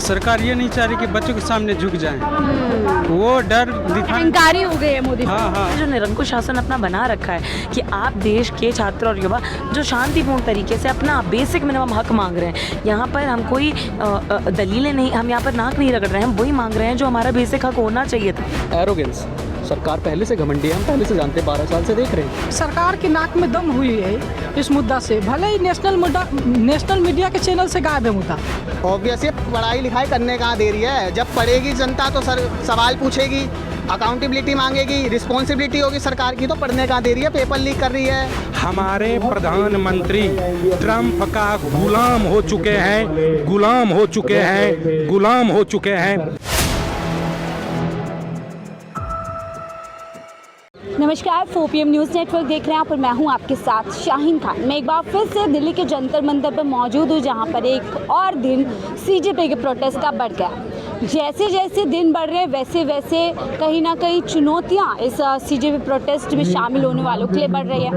सरकार ये नहीं चाह रही कि बच्चों के सामने झुक जाएं। वो डर अहंकारी हो गए हैं मोदी। हाँ हाँ, जो निरंकुश शासन अपना बना रखा है कि आप देश के छात्र और युवा जो शांतिपूर्ण तरीके से अपना बेसिक मिनिमम हक मांग रहे हैं, यहाँ पर हम कोई दलीलें नहीं, हम यहाँ पर नाक नहीं रगड़ रहे हैं, हम वही मांग रहे हैं जो हमारा बेसिक हक होना चाहिए था। एरोगेंस, सरकार पहले से घमंडी है, हम पहले से जानते हैं, 12 साल से देख रहे हैं। सरकार की नाक में दम हुई है इस मुद्दा से, भले ही नेशनल मीडिया के चैनल से गायब है मुद्दा। ऑब्वियसली पढ़ाई लिखाई करने कहाँ दे रही है, जब पढ़ेगी जनता तो सवाल पूछेगी, अकाउंटेबिलिटी मांगेगी, रिस्पॉन्सिबिलिटी होगी सरकार की, तो पढ़ने कहाँ दे रही है, पेपर लीक कर रही है। हमारे प्रधानमंत्री ट्रंप का गुलाम हो चुके हैं, गुलाम हो चुके हैं, गुलाम हो चुके हैं। नमस्कार, 4PM न्यूज़ नेटवर्क देख रहे हैं आप और मैं हूं आपके साथ शाहीन खान। मैं एक बार फिर से दिल्ली के जंतर मंतर पर मौजूद हूं, जहां पर एक और दिन सीजेपी के प्रोटेस्ट का बढ़ गया। जैसे जैसे दिन बढ़ रहे हैं वैसे वैसे कहीं ना कहीं चुनौतियां इस सीजेपी प्रोटेस्ट में शामिल होने वालों के लिए बढ़ रही है।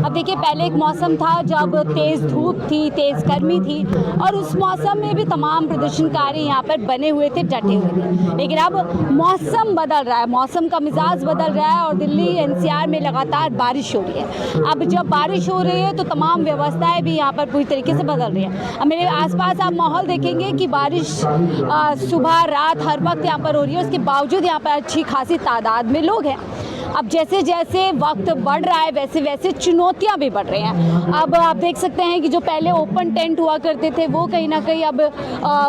अब देखिए, पहले एक मौसम था जब तेज़ धूप थी, तेज़ गर्मी थी, और उस मौसम में भी तमाम प्रदर्शनकारी यहाँ पर बने हुए थे, डटे हुए थे। लेकिन अब मौसम बदल रहा है, मौसम का मिजाज बदल रहा है और दिल्ली NCR में लगातार बारिश हो रही है। अब जब बारिश हो रही है तो तमाम व्यवस्थाएं भी यहाँ पर पूरी तरीके से बदल रही है। अब मेरे आसपास आप माहौल देखेंगे कि बारिश सुबह रात हर वक्त यहाँ पर हो रही है, उसके बावजूद यहाँ पर अच्छी खासी तादाद में लोग हैं। अब जैसे जैसे वक्त बढ़ रहा है वैसे वैसे चुनौतियां भी बढ़ रही हैं। अब आप देख सकते हैं कि जो पहले ओपन टेंट हुआ करते थे वो कहीं ना कहीं अब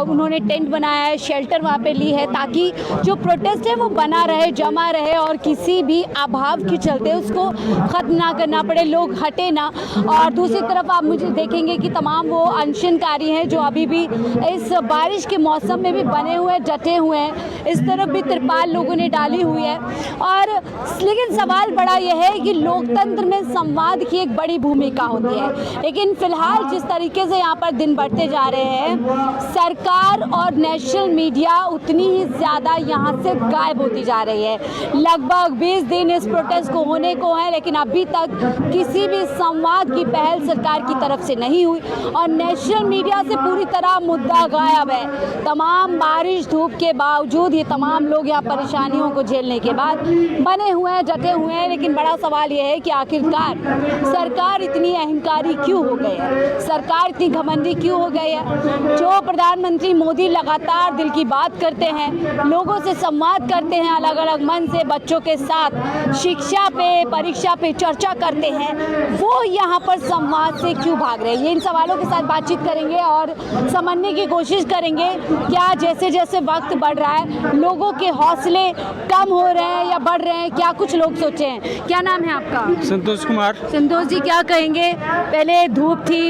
उन्होंने टेंट बनाया है, शेल्टर वहाँ पे ली है, ताकि जो प्रोटेस्ट है वो बना रहे, जमा रहे और किसी भी अभाव के चलते उसको ख़त्म ना करना पड़े, लोग हटे ना। और दूसरी तरफ आप मुझे देखेंगे कि तमाम वो अनशनकारी हैं जो अभी भी इस बारिश के मौसम में भी बने हुए डटे हुए हैं। इस तरफ भी तिरपाल लोगों ने डाली हुई है। और लेकिन सवाल बड़ा यह है कि लोकतंत्र में संवाद की एक बड़ी भूमिका होती है, लेकिन फिलहाल जिस तरीके से यहाँ पर दिन बढ़ते जा रहे हैं, सरकार और नेशनल मीडिया उतनी ही ज़्यादा यहाँ से गायब होती जा रही है। लगभग 20 दिन इस प्रोटेस्ट को होने को है, लेकिन अभी तक किसी भी संवाद की पहल सरकार की तरफ से नहीं हुई और नेशनल मीडिया से पूरी तरह मुद्दा गायब है। तमाम बारिश धूप के बावजूद ये तमाम लोग यहाँ परेशानियों को झेलने के बाद बने हुए हैं, डटे हुए हैं। लेकिन बड़ा सवाल यह है कि आखिरकार सरकार इतनी अहंकारी क्यों हो गई है, सरकार इतनी घमंडी क्यों हो गई है। जो प्रधानमंत्री मोदी लगातार दिल की बात करते हैं, लोगों से संवाद करते हैं, अलग अलग मन से बच्चों के साथ शिक्षा पे, परीक्षा पे चर्चा करते हैं, वो यहाँ पर संवाद से क्यों भाग रहे हैं। ये इन सवालों के साथ बातचीत करेंगे और समझने की कोशिश करेंगे क्या जैसे जैसे वक्त बढ़ रहा है लोगों के हौसले कम हो रहे हैं या बढ़ रहे हैं, क्या कुछ लोग सोचे हैं। क्या नाम है आपका? संतोष कुमार। संतोष जी, क्या कहेंगे? पहले धूप थी,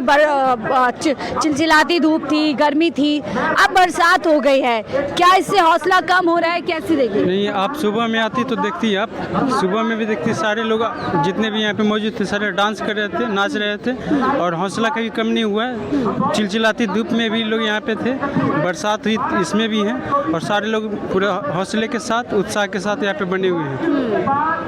चिलचिलाती धूप थी, गर्मी थी, अब बरसात हो गई है, क्या इससे हौसला कम हो रहा है, कैसे देखिए? नहीं, आप सुबह में आती तो देखती है, आप सुबह में भी देखती, सारे लोग जितने भी यहाँ पे मौजूद थे सारे डांस कर रहे थे, नाच रहे थे और हौसला कभी कम नहीं हुआ है। चिलचिलाती धूप में भी लोग यहाँ पे थे, बरसात हुई इसमें भी हैं और सारे लोग पूरे हौसले के साथ, उत्साह के साथ यहाँ पे बने हुए हैं।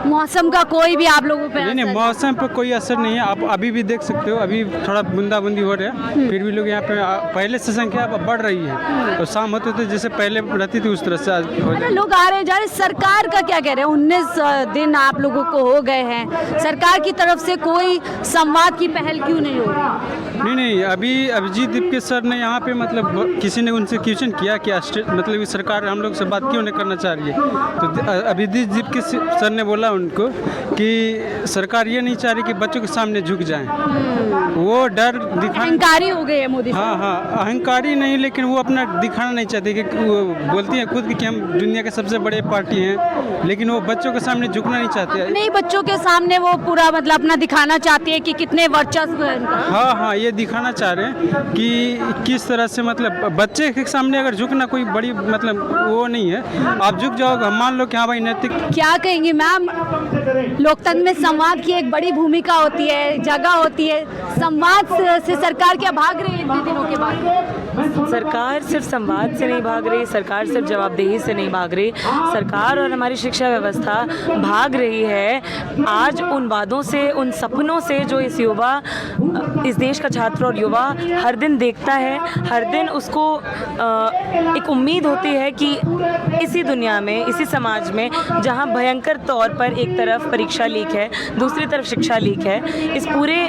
मौसम का कोई भी आप लोगों पे नहीं, मौसम पर कोई असर नहीं है। आप अभी भी देख सकते हो, अभी थोड़ा बूंदाबूंदी हो रहा है, फिर भी लोग यहाँ पे पहले से संख्या अब बढ़ रही है और शाम होते थे जैसे पहले रहती थी उस तरह से लोग आ रहे जा रहे। सरकार का क्या कह रहे हैं? 19 दिन आप लोगों को हो गए हैं, सरकार की तरफ से कोई संवाद की पहल क्यों नहीं हो रही? नहीं, अभी अभिजीत दीपके सर ने यहाँ पे मतलब किसी ने उनसे क्वेश्चन किया कि मतलब सरकार हम लोग से बात क्यों नहीं करना चाह रही है, तो अभिजीत दीपके सर ने बोला उनको कि सरकार ये नहीं चाह रही कि बच्चों के सामने झुक जाएं। वो डर अहंकारी हो गए है मोदी। हाँ हाँ, अहंकारी नहीं, लेकिन वो अपना दिखाना नहीं चाहते कि वो बोलती हैं खुद कि हम दुनिया के सबसे बड़े पार्टी हैं, लेकिन वो बच्चों के सामने झुकना नहीं चाहते। नहीं, बच्चों के सामने वो पूरा मतलब अपना दिखाना चाहती है कि कितने वर्चस्व है इनका। हाँ हाँ, ये दिखाना चाह रहे हैं कि किस तरह से मतलब बच्चे के सामने अगर झुकना कोई बड़ी मतलब वो नहीं है, आप झुक जाओगे, मान लो कि हाँ भाई नैतिक। क्या कहेंगे मैम? मैम, लोकतंत्र में संवाद की एक बड़ी भूमिका होती है, जगह होती है। संवाद से सरकार क्या भाग रही है इतने दिनों के बाद? सरकार सिर्फ संवाद से नहीं भाग रही, सरकार सिर्फ जवाबदेही से नहीं भाग रही, सरकार और हमारी शिक्षा व्यवस्था भाग रही है आज उन वादों से, उन सपनों से जो इस युवा, इस देश का छात्र और युवा हर दिन देखता है। हर दिन उसको एक उम्मीद होती है कि इसी दुनिया में, इसी समाज में जहां भयंकर तौर पर एक तरफ परीक्षा लीक है, दूसरी तरफ शिक्षा लीक है, इस पूरे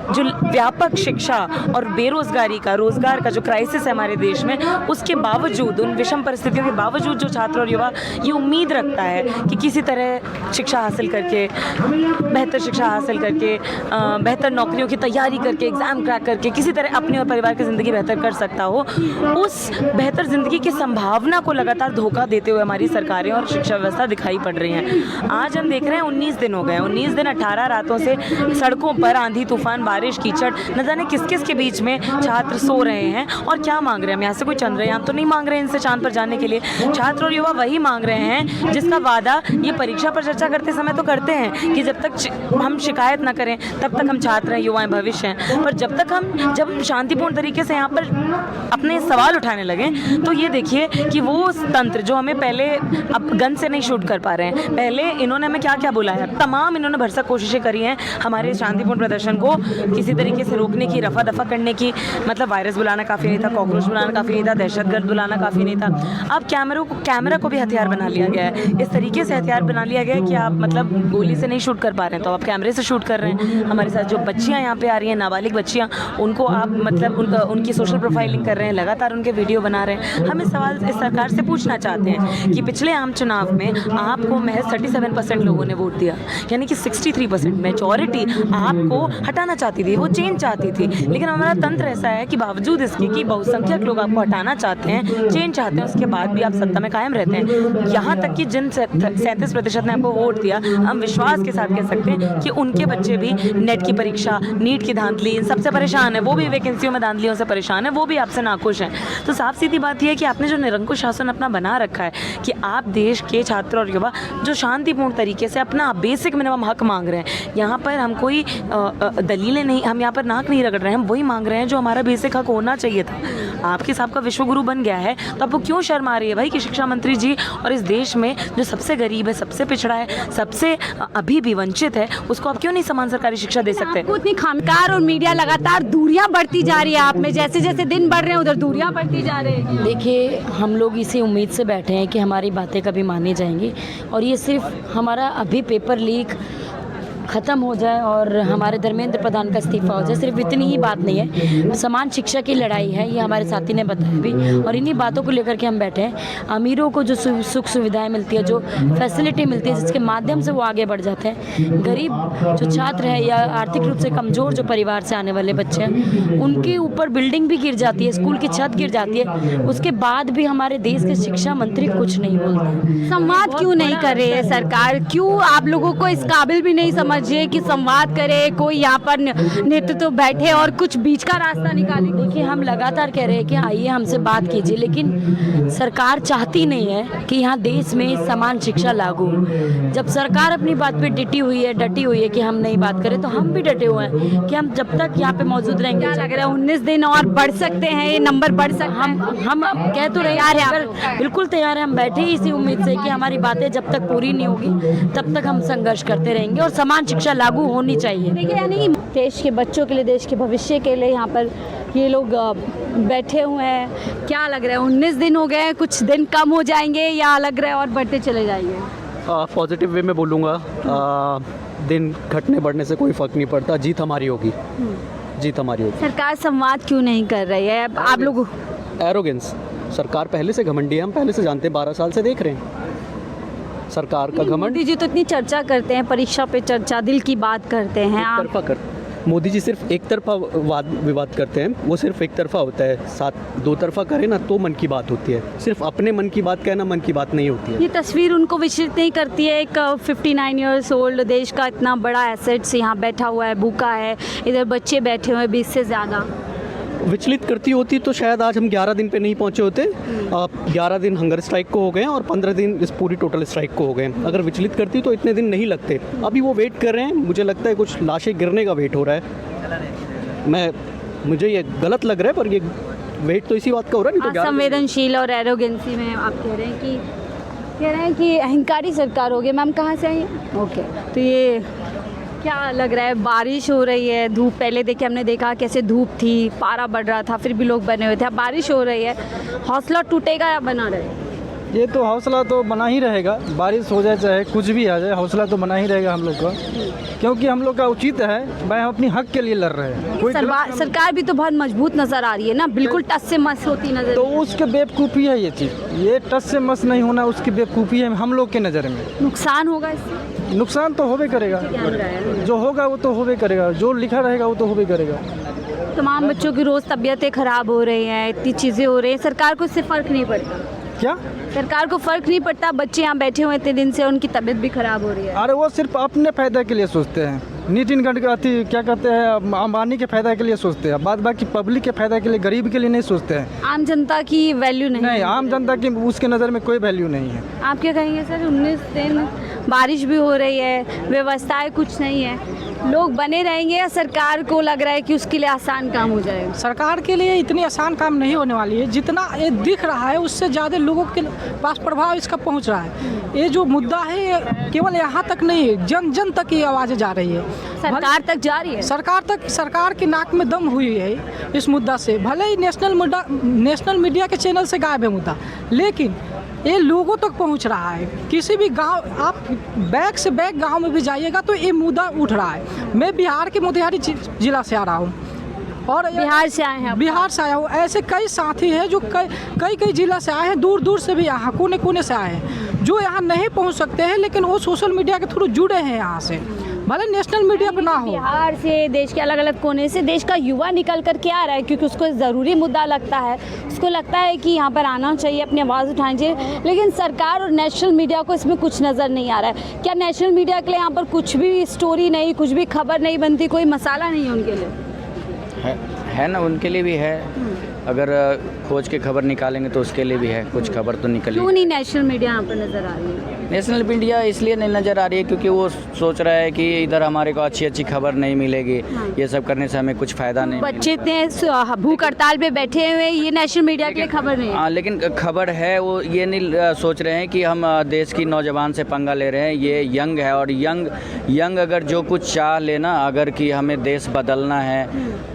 जो व्यापक शिक्षा और बेरोजगारी का, रोजगार का जो क्राइसिस है हमारे देश में, उसके बावजूद, उन विषम परिस्थितियों के बावजूद जो छात्र और युवा ये उम्मीद रखता है कि किसी तरह शिक्षा हासिल करके, बेहतर शिक्षा हासिल करके, बेहतर नौकरियों की तैयारी करके, एग्ज़ाम क्रैक करके किसी तरह अपने और परिवार की ज़िंदगी बेहतर कर सकता हो, उस बेहतर ज़िंदगी की संभावना को लगातार धोखा देते हुए हमारी सरकारें और शिक्षा व्यवस्था दिखाई पड़ रही हैं। आज हम देख रहे हैं 19 दिन हो गए, 19 दिन 18 रातों से सड़कों पर आंधी तूफान, बारिश, कीचड़, न जाने किस किस के बीच में छात्र सो रहे हैं और क्या मांग रहे हैं। हम यहाँ से कोई चंद्रयान तो नहीं मांग रहे हैं इनसे चांद पर जाने के लिए। छात्र और युवा वही मांग रहे हैं जिसका वादा ये परीक्षा पर चर्चा करते समय तो करते हैं कि जब तक हम शिकायत ना करें तब तक हम छात्र हैं, युवा हैं, भविष्य हैं, पर जब हम शांतिपूर्ण तरीके से यहाँ पर अपने सवाल उठाने लगे तो ये देखिए कि वो तंत्र जो हमें पहले अब गन से नहीं शूट कर पा रहे हैं, पहले इन्होंने हमें क्या क्या बुलाया, तमाम इन्होंने भरसक कोशिशें करी हैं हमारे शांतिपूर्ण प्रदर्शन को किसी तरीके से रोकने की, रफा दफा करने की। मतलब वायरस बुलाना काफ़ी नहीं था, कॉकरोच बुलाना काफ़ी नहीं था, दहशतगर्द बुलाना काफ़ी नहीं था। अब कैमरा को भी हथियार बना लिया गया है। इस तरीके से हथियार बना लिया गया है कि आप मतलब गोली से नहीं शूट कर पा रहे हैं तो आप कैमरे से शूट कर रहे हैं। हमारे साथ जो बच्चियाँ यहाँ पे आ रही हैं, नाबालिग बच्चियाँ, उनको आप मतलब उनकी सोशल प्रोफाइलिंग कर रहे हैं, लगातार उनके वीडियो बना रहे हैं। हम इस सवाल इस सरकार से पूछना चाहते हैं कि पिछले आम चुनाव में आपको महज 37% लोगों ने वोट दिया, यानी कि 63% मेजॉरिटी आपको हटाना चाहती थी, वो चेंज चाहती थी। लेकिन हमारा तंत्र ऐसा है कि बावजूद इसके कि बहुसंख्यक लोग आपको हटाना चाहते हैं, चेंज चाहते हैं, उसके बाद भी आप सत्ता में कायम रहते हैं। यहाँ तक कि जिन 37% ने आपको वोट दिया, हम विश्वास के साथ कह सकते हैं कि उनके बच्चे भी नेट की परीक्षा, नीट की धांधली, इन सबसे परेशान है, वो भी वैकेंसियों में धांधलियों से परेशान है, वो भी आपसे नाखुश हैं। तो साफ सीधी बात यह है कि आपने जो निरंकुश शासन अपना बना रखा है कि आप देश के छात्र और युवा जो शांतिपूर्ण तरीके से अपना बेसिक मिनिमम हक मांग रहे हैं, यहाँ पर हम कोई दलीलें नहीं, हम यहाँ पर नाक नहीं रगड़ रहे हैं, हम वही मांग रहे हैं जो हमारा बेसिक हक होना चाहिए था। आपके साहब का विश्वगुरु बन गया है तो आपको क्यों शर्म आ रही है भाई कि शिक्षा मंत्री जी और इस देश में जो सबसे गरीब है, सबसे पिछड़ा है, सबसे अभी भी वंचित है, उसको आप क्यों नहीं समान सरकारी शिक्षा दे सकते? आपको इतनी खामकार और मीडिया लगातार दूरियां बढ़ती जा रही है आप में, जैसे जैसे दिन बढ़ रहे हैं उधर दूरियां बढ़ती जा रही है। देखिए, हम लोग इसी उम्मीद से बैठे हैं कि हमारी बातें कभी मानी जाएंगी और ये सिर्फ हमारा अभी पेपर लीक ख़त्म हो जाए और हमारे धर्मेंद्र प्रधान का इस्तीफा हो जाए, सिर्फ इतनी ही बात नहीं है। समान शिक्षा की लड़ाई है, ये हमारे साथी ने बताया भी, और इन्हीं बातों को लेकर के हम बैठे हैं। अमीरों को जो सुख सुविधाएं मिलती है, जो फैसिलिटी मिलती है, जिसके माध्यम से वो आगे बढ़ जाते हैं, गरीब जो छात्र है या आर्थिक रूप से कमज़ोर जो परिवार से आने वाले बच्चे हैं, उनके ऊपर बिल्डिंग भी गिर जाती है, स्कूल की छत गिर जाती है, उसके बाद भी हमारे देश के शिक्षा मंत्री कुछ नहीं बोलते। संवाद क्यों नहीं कर रही है सरकार? क्यों आप लोगों को इस काबिल भी नहीं समझिए कि संवाद करे, कोई यहाँ पर नेतृत्व बैठे और कुछ बीच का रास्ता निकाले? देखिए, हम लगातार कह रहे हैं कि आइए हमसे बात कीजिए, लेकिन सरकार चाहती नहीं है कि यहाँ देश में समान शिक्षा लागू हो। जब सरकार अपनी बात पे डटी हुई है कि हम नहीं बात करें, तो हम भी डटे हुए हैं कि हम जब तक यहाँ पे मौजूद रहेंगे। क्या लग रहा है 19 दिन और बढ़ सकते हैं, ये नंबर बढ़ सकते हैं? हम कह तो रहे हैं, बिल्कुल तैयार हैं। हम बैठे ही इसी उम्मीद से कि हमारी बातें जब तक पूरी नहीं होगी तब तक हम संघर्ष करते रहेंगे और समान शिक्षा लागू होनी चाहिए। देखिए, यानी देश के बच्चों के लिए, देश के भविष्य के लिए यहाँ पर ये लोग बैठे हुए हैं। क्या लग रहा है 19 दिन हो गए, कुछ दिन कम हो जाएंगे या लग रहा है और बढ़ते चले जाएंगे? पॉजिटिव वे में बोलूँगा, दिन घटने बढ़ने से कोई फ़र्क नहीं पड़ता, जीत हमारी होगी, जीत हमारी होगी। सरकार संवाद क्यों नहीं कर रही है? आप लोग एरोगेंस, सरकार पहले से घमंडी है, हम पहले से जानते हैं, 12 साल से देख रहे हैं सरकार का घमंड। मोदी जी तो इतनी चर्चा करते हैं, परीक्षा पे चर्चा, दिल की बात करते हैं। आप मोदी जी सिर्फ एक तरफा वाद विवाद करते हैं, वो सिर्फ एक तरफा होता है, साथ दो तरफा करे ना तो मन की बात होती है, सिर्फ अपने मन की बात कहना मन की बात नहीं होती है। ये तस्वीर उनको विचलित नहीं करती है? एक 59 ईयर्स ओल्ड देश का इतना बड़ा एसेट्स यहाँ बैठा हुआ है, भूखा है, इधर बच्चे बैठे हुए हैं 20 से ज़्यादा। विचलित करती होती तो शायद आज हम 11 दिन पे नहीं पहुंचे होते। 11 दिन हंगर स्ट्राइक को हो गए हैं और 15 दिन इस पूरी टोटल स्ट्राइक को हो गए हैं। अगर विचलित करती तो इतने दिन नहीं लगते। अभी वो वेट कर रहे हैं, मुझे लगता है कुछ लाशें गिरने का वेट हो रहा है। मुझे ये गलत लग रहा है पर ये वेट तो इसी बात का हो रहा है। नहीं तो संवेदनशील और एरोगेंसी में आप कह रहे हैं कि अहंकारी सरकार हो गई। मैम कहाँ से आई हैं? ओके, तो ये क्या लग रहा है? बारिश हो रही है, धूप, पहले देखिए हमने देखा कैसे धूप थी, पारा बढ़ रहा था, फिर भी लोग बने हुए थे। अब बारिश हो रही है, हौसला टूटेगा या बना रहेगा? ये तो हौसला तो बना ही रहेगा, बारिश हो जाए चाहे कुछ भी आ जाए, हौसला तो बना ही रहेगा हम लोग का, क्योंकि हम लोग का उचित है, भाई हम अपनी हक के लिए लड़ रहे हैं। सरकार भी तो बहुत मजबूत नज़र आ रही है ना, बिल्कुल टस से मस होती नजर। तो उसके बेवकूफ़ी है ये चीज़, ये टस से मस नहीं होना उसकी बेवकूफ़ी है हम लोग के नज़र में। नुकसान होगा इससे? नुकसान तो होबे करेगा, जो होगा वो तो होबे करेगा, जो लिखा रहेगा वो तो होबे करेगा। तमाम बच्चों की रोज़ तबीयतें ख़राब हो रही हैं, इतनी चीज़ें हो रही हैं, सरकार को इससे फ़र्क नहीं पड़ता क्या? सरकार को फ़र्क नहीं पड़ता? बच्चे यहाँ बैठे हुए इतने दिन से, उनकी तबीयत भी ख़राब हो रही है। अरे वो सिर्फ अपने फ़ायदे के लिए सोचते हैं। नितिन गडकरी क्या कहते हैं, अंबानी के फ़ायदा के लिए सोचते हैं, बाद बाकी पब्लिक के फ़ायदा के लिए, गरीब के लिए नहीं सोचते हैं। आम जनता की वैल्यू नहीं, आम जनता की उसके नज़र में कोई वैल्यू नहीं है। आप क्या कहेंगे सर? 19 दिन बारिश भी हो रही है, व्यवस्थाएं कुछ नहीं है, लोग बने रहेंगे या सरकार को लग रहा है कि उसके लिए आसान काम हो जाएगा? सरकार के लिए इतनी आसान काम नहीं होने वाली है, जितना ये दिख रहा है उससे ज़्यादा लोगों के पास प्रभाव इसका पहुंच रहा है। ये जो मुद्दा है केवल यहाँ तक नहीं, जन जन तक ये आवाज़ें जा रही है, सरकार तक जा रही है, सरकार की नाक में दम हुई है इस मुद्दा से। भले ही नेशनल मीडिया के चैनल से गायब है मुद्दा, लेकिन ये लोगों तक पहुंच रहा है। किसी भी गांव, आप बैक से बैक गांव में भी जाइएगा तो ये मुद्दा उठ रहा है। मैं बिहार के मोतिहारी जिला से आ रहा हूँ और बिहार से आए हैं? बिहार से आया हूँ। ऐसे कई साथी हैं जो कई जिला से आए हैं, दूर दूर से भी यहाँ कोने कोने से आए हैं, जो यहाँ नहीं पहुँच सकते हैं, लेकिन वो सोशल मीडिया के थ्रू जुड़े हैं यहाँ से, भले नेशनल मीडिया पर ना हो। बिहार से, देश के अलग अलग कोने से देश का युवा निकल कर के आ रहा है, क्योंकि उसको ज़रूरी मुद्दा लगता है, उसको लगता है कि यहाँ पर आना चाहिए, अपनी आवाज़ उठानी चाहिए। लेकिन सरकार और नेशनल मीडिया को इसमें कुछ नज़र नहीं आ रहा है। क्या नेशनल मीडिया के लिए यहाँ पर कुछ भी स्टोरी नहीं, कुछ भी खबर नहीं बनती, कोई मसाला नहीं है उनके लिए? है ना, उनके लिए भी है। अगर खोज के खबर निकालेंगे तो उसके लिए भी है, कुछ खबर तो निकलेगी। क्यों नहीं नेशनल मीडिया यहाँ पर नज़र आ रही है? नेशनल मीडिया इसलिए नहीं नज़र आ रही है क्योंकि वो सोच रहा है कि इधर हमारे को अच्छी खबर नहीं मिलेगी, ये सब करने से हमें कुछ फ़ायदा नहीं। बच्चे इतने भूख हड़ताल पे बैठे हुए, ये नेशनल मीडिया के लिए खबर नहीं है। हाँ, लेकिन खबर है, वो ये नहीं सोच रहे हैं कि हम देश की नौजवान से पंगा ले रहे हैं। ये यंग है और यंग अगर जो कुछ चाह लेना, अगर कि हमें देश बदलना है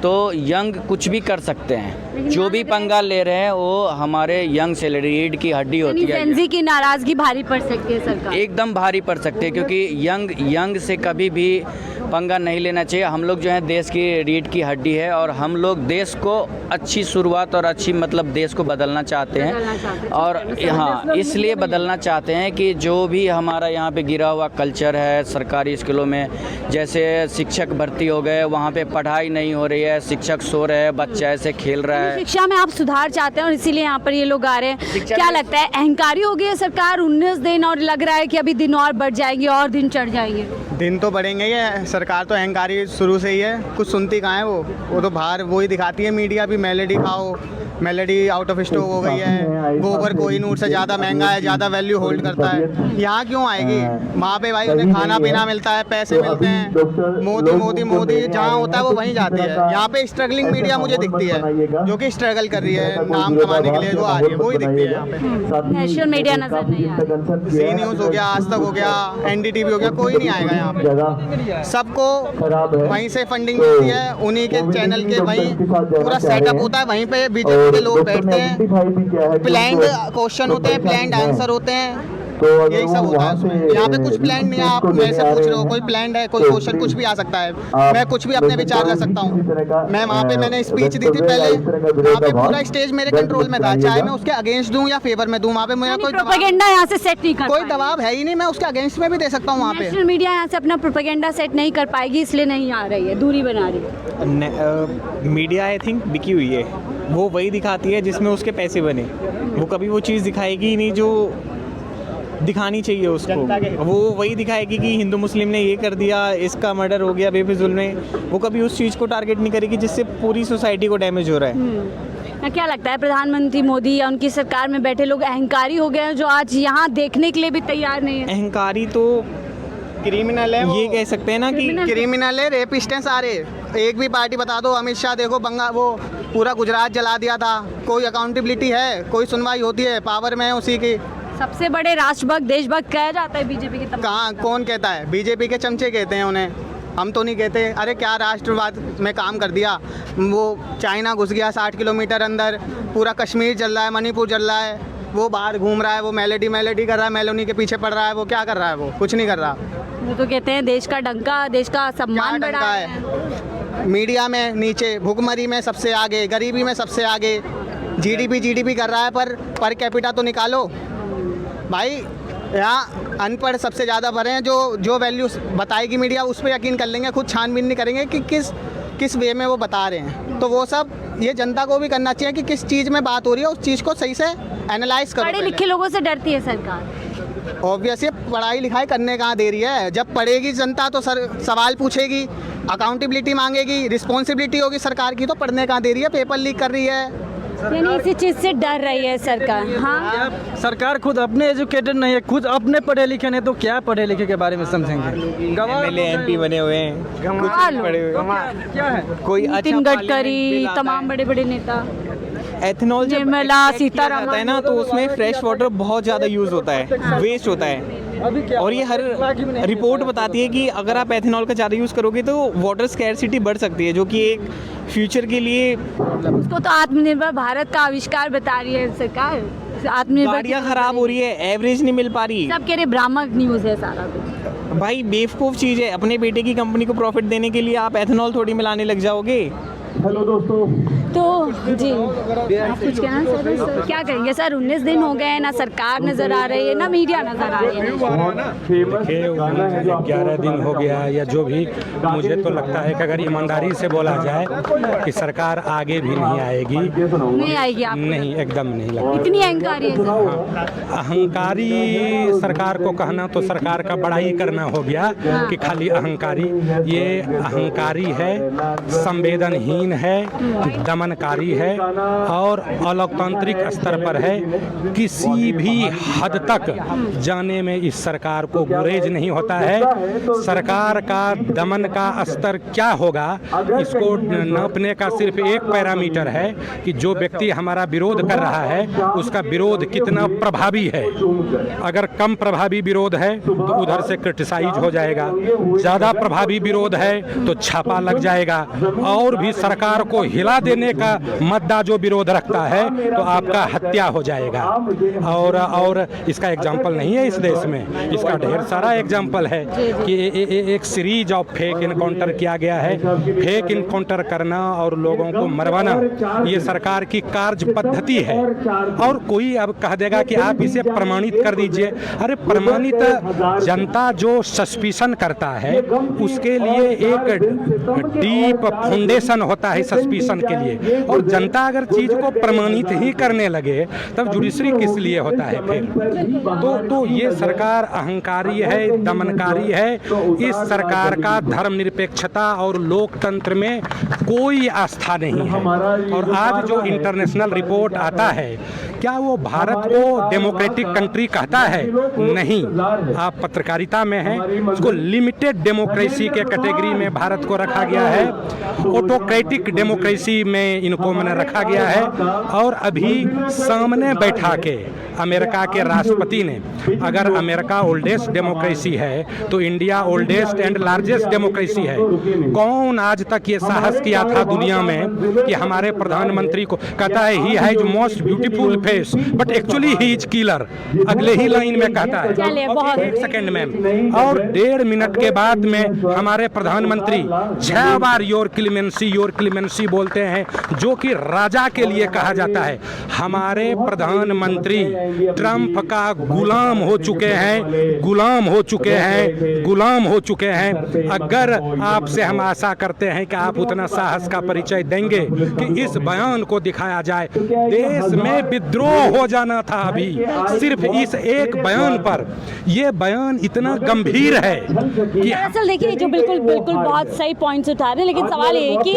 तो यंग कुछ भी कर सकते हैं। जो भी पंगा ले रहे हैं वो हमारे यंग से रीढ़ की हड्डी होती है। जेन ज़ी की नाराज़गी भारी पड़ सकती है सरकार, एकदम भारी पड़ सकती है, क्योंकि यंग से कभी भी पंगा नहीं लेना चाहिए। हम लोग जो है देश की रीढ़ की हड्डी है और हम लोग देश को अच्छी शुरुआत और अच्छी मतलब देश को बदलना चाहते हैं। और हाँ, इसलिए बदलना चाहते हैं कि जो भी हमारा यहाँ पे गिरा हुआ कल्चर है सरकारी स्कूलों में, जैसे शिक्षक भर्ती हो गए, वहाँ पे पढ़ाई नहीं हो रही है, शिक्षक सो रहे हैं, बच्चा ऐसे खेल रहा है। शिक्षा में आप सुधार चाहते हैं और इसीलिए यहाँ पर ये लोग आ रहे हैं। क्या लगता है, अहंकारी हो गई है सरकार? 19 दिन और लग रहा है कि अभी दिन और बढ़ जाएंगे और दिन चढ़ जाएंगे। दिन तो बढ़ेंगे ही, सरकार तो अहंकारी शुरू से ही है, कुछ सुनती कहाँ है वो तो बाहर वही दिखाती है मीडिया भी। मेलेडी खाओ, मेलेडी आउट ऑफ स्टॉक हो गई है, गोबर कोहिनूर से ज़्यादा महंगा है, ज़्यादा वैल्यू होल्ड करता है। यहाँ क्यों आएगी? वहाँ पे भाई उन्हें खाना पीना मिलता है, पैसे मिलते हैं, मोदी जहाँ होता है वो वहीं जाती है। यहाँ पे स्ट्रगलिंग मीडिया मुझे दिखती है, जो कि स्ट्रगल कर रही है नाम कमाने के लिए, जो आ रही है वही दिखती है यहाँ पे। नेशनल मीडिया नजर नहीं आ रहा। जी न्यूज़ हो गया, आज तक हो गया, NDTV हो गया, कोई नहीं आएगा यहाँ पे। सबको वहीं से फंडिंग मिलती है, उन्हीं के चैनल के वहीं पूरा सेटअप होता है, वहीं पे बीजेपी के लोग बैठते हैं, प्लान्ड क्वेश्चन होते हैं, प्लान्ड आंसर होते हैं, यही सब होता है उसमें। यहाँ पे कुछ प्लान नहीं है। आप मेरे से पूछ रहे हो, कोई प्लान है, कोई क्वेश्चन कुछ भी आ सकता है, मैं कुछ भी अपने विचार कर सकता हूँ। मैं वहाँ पे मैंने स्पीच दी थी पहले, वहाँ पे पूरा स्टेज मेरे कंट्रोल में था, चाहे मैं उसके अगेंस्ट दूँ या फेवर में दूँ, वहाँ पे मुझे कोई प्रोपेगेंडा यहाँ से सेट नहीं कर, कोई दबाव है ही नहीं, मैं उसके अगेंस्ट में भी दे सकता हूँ। वहाँ पे नेशनल मीडिया यहाँ से अपना प्रोपेगेंडा सेट नहीं कर पाएगी, इसलिए नहीं आ रही है, दूरी बना रही है। मीडिया आई थिंक बिकी हुई है, वो वही दिखाती है जिसमें उसके पैसे बने, वो कभी वो चीज़ दिखाएगी ही नहीं जो दिखानी चाहिए उसको। वो वही दिखाएगी कि हिंदू मुस्लिम ने ये कर दिया, इसका मर्डर हो गया बेफिजुल में। वो कभी उस चीज़ को टारगेट नहीं करेगी जिससे पूरी सोसाइटी को डैमेज हो रहा है। क्या लगता है प्रधानमंत्री मोदी या उनकी सरकार में बैठे लोग अहंकारी हो गए हैं जो आज यहाँ देखने के लिए भी तैयार नहीं है? अहंकारी तो क्रिमिनल है, ये कह सकते हैं ना कि क्रिमिनल है, रेपिस्ट हैं सारे। एक भी पार्टी बता दो, अमित शाह देखो वो पूरा गुजरात जला दिया था। कोई अकाउंटेबिलिटी है, कोई सुनवाई होती है? पावर में है उसी की। सबसे बड़े राष्ट्रभक्त देशभक्त कहा जाता है बीजेपी के तमाम। कहाँ, कौन कहता है? बीजेपी के चमचे कहते हैं उन्हें, हम तो नहीं कहते। अरे क्या राष्ट्रवाद में काम कर दिया। वो चाइना घुस गया 60 किलोमीटर अंदर, पूरा कश्मीर जल रहा है, मणिपुर जल रहा है। वो बाहर घूम रहा है, वो मेलोडी कर रहा है, मेलोनी के पीछे पड़ रहा है। वो क्या कर रहा है? वो कुछ नहीं कर रहा। वो तो कहते हैं देश का डंका, देश का सम्मान बढ़ा है। मीडिया में नीचे, भुखमरी में सबसे आगे, गरीबी में सबसे आगे, जीडीपी कर रहा है, पर कैपिटा तो निकालो भाई। यहाँ अनपढ़ सबसे ज़्यादा भरे हैं। जो वैल्यूज बताएगी मीडिया उस पर यकीन कर लेंगे, खुद छानबीन नहीं करेंगे कि किस वे में वो बता रहे हैं। तो वो सब ये जनता को भी करना चाहिए कि किस चीज़ में बात हो रही है, उस चीज़ को सही से एनालाइज करो। पढ़े लिखे लोगों से डरती है सरकार। ऑब्वियस, ये पढ़ाई लिखाई करने कहाँ दे रही है। जब पढ़ेगी जनता तो सवाल पूछेगी, अकाउंटेबिलिटी मांगेगी, रिस्पॉन्सिबिलिटी होगी सरकार की। तो पढ़ने कहाँ दे रही है? पेपर लीक कर रही है। यानी इसी चीज़ से डर रही है सरकार। हाँ, सरकार खुद अपने एजुकेटेड नहीं है, खुद अपने पढ़े लिखे नहीं, तो क्या पढ़े लिखे के बारे में समझेंगे? MLA MP बने हुए हैं, कुछ पढ़े हुए क्या है? कोई नितिन गडकरी, तमाम बड़े बड़े नेता। एथेनॉल जब निर्मला सीतारमण आता है ना, तो उसमें फ्रेश वाटर बहुत ज़्यादा यूज़ होता है, वेस्ट होता है। और ये हर रिपोर्ट बताती है कि अगर आप एथेनॉल का ज़्यादा यूज़ करोगे तो वाटर स्कैरसिटी बढ़ सकती है, जो कि एक फ्यूचर के लिए। उसको तो आत्मनिर्भर भारत का आविष्कार बता रही है सरकार। आत्मनिर्भर गाड़ियाँ ख़राब हो रही है, एवरेज नहीं मिल पा रही। सब कह रहे भ्रामक न्यूज़ है सारा कुछ। भाई बेवकूफ़ चीज़ है। अपने बेटे की कंपनी को प्रॉफिट देने के लिए आप एथेनॉल थोड़ी मिलाने लग जाओगे। हेलो दोस्तों। तो जी आप कुछ कहना चाहते हैं सर? क्या कहेंगे सर? 19 दिन हो गए हैं, ना सरकार नज़र आ रही है, ना मीडिया नज़र आ रही है। देखिए 11 दिन हो गया या जो भी, मुझे तो लगता है कि अगर ईमानदारी से बोला जाए कि सरकार आगे भी नहीं आएगी। नहीं आएगी आप? नहीं, एकदम नहीं लगता। इतनी अहंकारी है अहंकारी सरकार को कहना तो सरकार का बड़ाई करना हो गया कि खाली अहंकारी। ये अहंकारी है, संवेदनहीन है, दमनकारी है और अलोकतांत्रिक स्तर पर है। किसी भी हद तक जाने में इस सरकार को गुरेज नहीं होता है। सरकार का दमन का स्तर क्या होगा, इसको नापने का सिर्फ एक पैरामीटर है कि जो व्यक्ति हमारा विरोध कर रहा है उसका विरोध कितना प्रभावी है। अगर कम प्रभावी विरोध है तो उधर से क्रिटिसाइज हो जाएगा, ज़्यादा प्रभावी विरोध है तो छापा लग जाएगा। और भी सरकार को हिला देने का मद्दा जो विरोध रखता है तो आपका हत्या हो जाएगा। और इसका एग्जाम्पल नहीं है इस देश में, इसका ढेर सारा एग्जाम्पल है कि एक सीरीज ऑफ फेक इनकाउंटर किया गया है। फेक इनकाउंटर करना और लोगों को मरवाना ये सरकार की कार्य पद्धति है। और कोई अब कह देगा कि आप इसे प्रमाणित कर दीजिए। अरे प्रमाणित, जनता जो सस्पिशन करता है उसके लिए एक डीप फाउंडेशन होता है सस्पिशन के लिए। और जनता अगर चीज को प्रमाणित ही करने लगे तब जुडिशरी किस लिए होता है फिर? तो ये सरकार अहंकारी है, दमनकारी है। इस सरकार का धर्मनिरपेक्षता और लोकतंत्र में कोई आस्था नहीं है। और आज जो इंटरनेशनल रिपोर्ट आता है, क्या वो भारत को डेमोक्रेटिक कंट्री कहता है? नहीं। आप पत्रकारिता में हैं, उसको लिमिटेड डेमोक्रेसी के कैटेगरी में भारत को रखा गया है, ऑटोक्रेटिक डेमोक्रेसी में इनको मैंने रखा गया है। और अभी सामने बैठा के अमेरिका के राष्ट्रपति ने, अगर अमेरिका ओल्डेस्ट डेमोक्रेसी है तो India oldest and largest democracy है। कौन आज तक ये साहस किया था दुनिया में कि हमारे प्रधानमंत्री को कहता है he has most beautiful face but actually he is killer, अगले ही लाइन में कहता है, एक सेकंड में। और 1.5 मिनट के बाद में हमारे प्रधानमंत्री 6 बार योर क्लीमेंसी बोलते हैं, जो कि राजा के लिए कहा जाता है। हमारे प्रधानमंत्री ट्रंप का गुलाम हो चुके हैं, गुलाम हो चुके हैं, गुलाम हो चुके हैं। अगर आपसे हम आशा करते हैं कि आप उतना साहस का परिचय देंगे कि इस बयान को दिखाया जाए। देश में विद्रोह हो जाना था अभी सिर्फ इस एक बयान पर। ये बयान इतना गंभीर है कि दरअसल देखिए जो बिल्कुल बहुत सही पॉइंट्स उठा रहे हैं, लेकिन सवाल ये है कि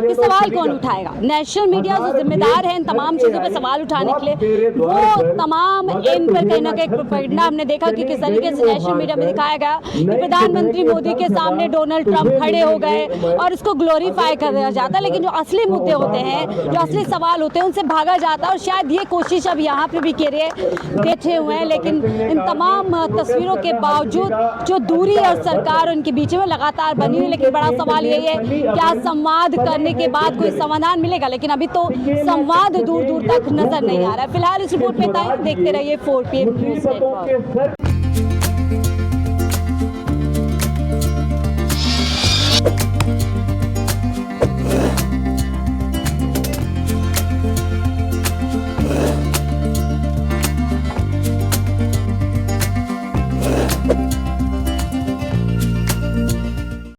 ये सवाल कौन उठाएगा? नेशनल मीडिया जो जिम्मेदार है इन तमाम चीज़ों पे सवाल उठाने के लिए, वो तमाम इन पर कहीं ना कहीं प्रोपेगेंडा हमने देखा कि किस तरीके से नेशनल मीडिया में दिखाया गया कि प्रधानमंत्री मोदी के सामने डोनाल्ड ट्रंप खड़े हो गए और इसको ग्लोरीफाई कर दिया जाता है, लेकिन जो असली मुद्दे होते हैं, जो असली सवाल होते हैं, उनसे भागा जाता है। और शायद ये कोशिश अब यहाँ पे भी बैठे हुए हैं, लेकिन इन तमाम तस्वीरों के बावजूद जो दूरी और सरकार उनके बीच में लगातार बनी हुई, लेकिन बड़ा सवाल यही है क्या संवाद करने के बाद कोई समाधान मिलेगा? लेकिन अभी तो संवाद दूर दूर तक नजर नहीं आ रहा है। फिलहाल इस रिपोर्ट में देखते रहिए 4PM न्यूज़ नेटवर्क।